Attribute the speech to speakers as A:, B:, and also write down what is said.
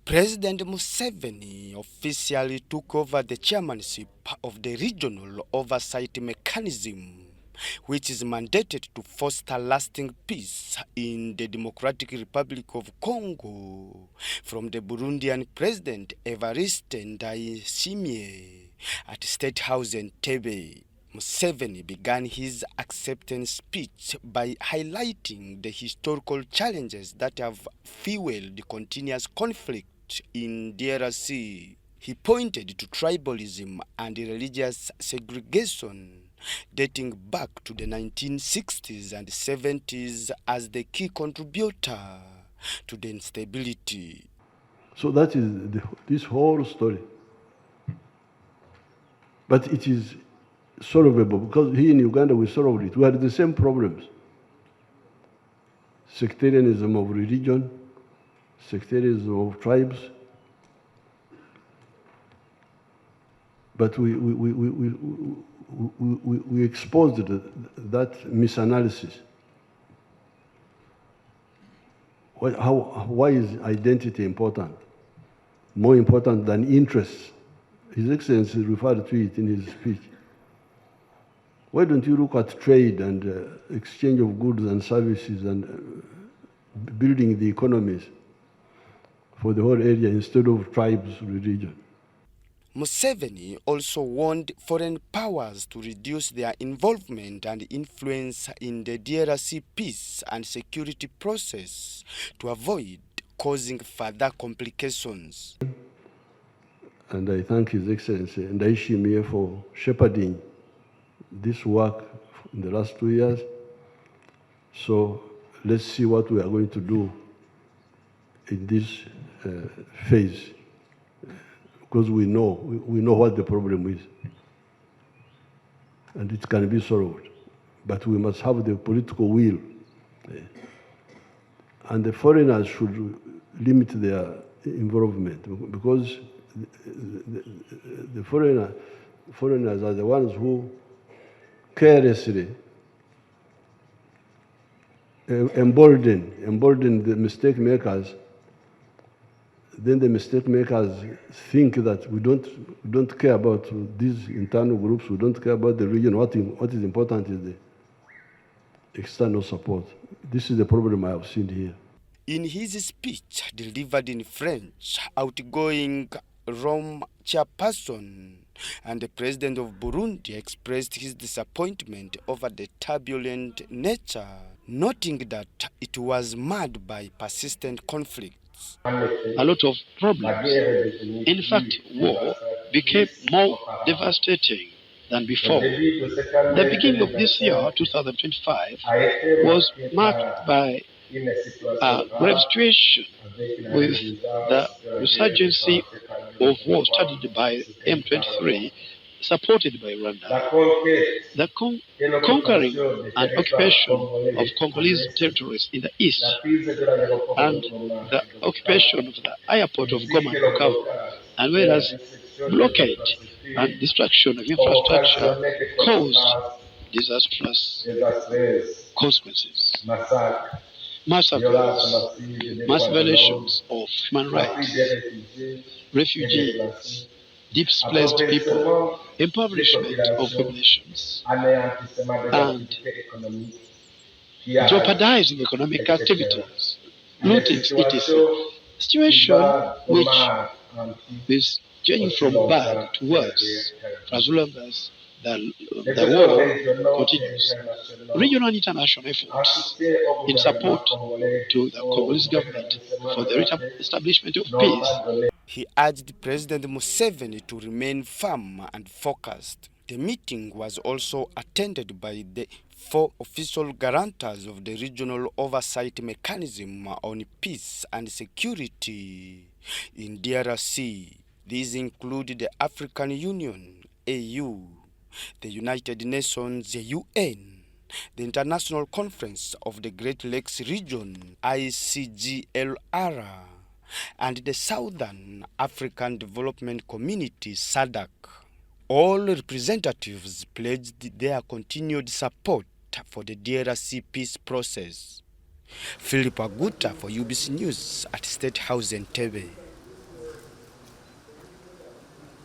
A: President Museveni officially took over the chairmanship of the Regional Oversight Mechanism, which is mandated to foster lasting peace in the Democratic Republic of Congo, from the Burundian President Evariste Ndayishimiye at State House Entebbe. Museveni began his acceptance speech by highlighting the historical challenges that have fueled the continuous conflict in DRC. He pointed to tribalism and religious segregation dating back to the 1960s and 70s as the key contributor to the instability.
B: So that is this whole story. But it is solvable, because here in Uganda we solved it. We had the same problems. Sectarianism of religion, sectarianism of tribes. But we exposed that misanalysis. Why is identity important? More important than interests? His Excellency referred to it in his speech. Why don't you look at trade and exchange of goods and services and building the economies for the whole area instead of tribes, religion?
A: Museveni also warned foreign powers to reduce their involvement and influence in the DRC peace and security process to avoid causing further complications.
B: And I thank His Excellency Ndayishimiye for shepherding this work in the last 2 years. So let's see what we are going to do in this phase, because we know what the problem is, and it can be solved. But we must have the political will, and the foreigners should limit their involvement, because the foreigners are the ones who carelessly embolden the mistake makers. Then the mistake makers think that we don't care about these internal groups, we don't care about the region. What is important is the external support. This is the problem I have seen here.
A: In his speech delivered in French, outgoing Rome chairperson and the president of Burundi expressed his disappointment over the turbulent nature, noting that it was marred by persistent conflicts.
C: A lot of problems. In fact, war became more devastating than before. The beginning of this year, 2025, was marked by a grave situation with the resurgency of war started by M23, supported by Rwanda. The conquering and occupation of Congolese territories in the east, and the occupation of the airport of Goma and Bukavu, and whereas blockade and destruction of infrastructure caused disastrous consequences. Massacres, mass violations of human rights, refugees, displaced people, impoverishment of populations, and jeopardizing economic activities, looting, etc. Situation which is changing from bad to worse as long as the war continues. Regional and international efforts in support to the Congolese government for the establishment of peace.
A: He urged President Museveni to remain firm and focused. The meeting was also attended by the 4 official guarantors of the Regional Oversight Mechanism on Peace and Security in DRC. These include the African Union, AU, the United Nations, the UN, the International Conference of the Great Lakes Region, ICGLR, and the Southern African Development Community, SADC. All representatives pledged their continued support for the DRC peace process. Philip Aguta for UBC News at State House Entebbe.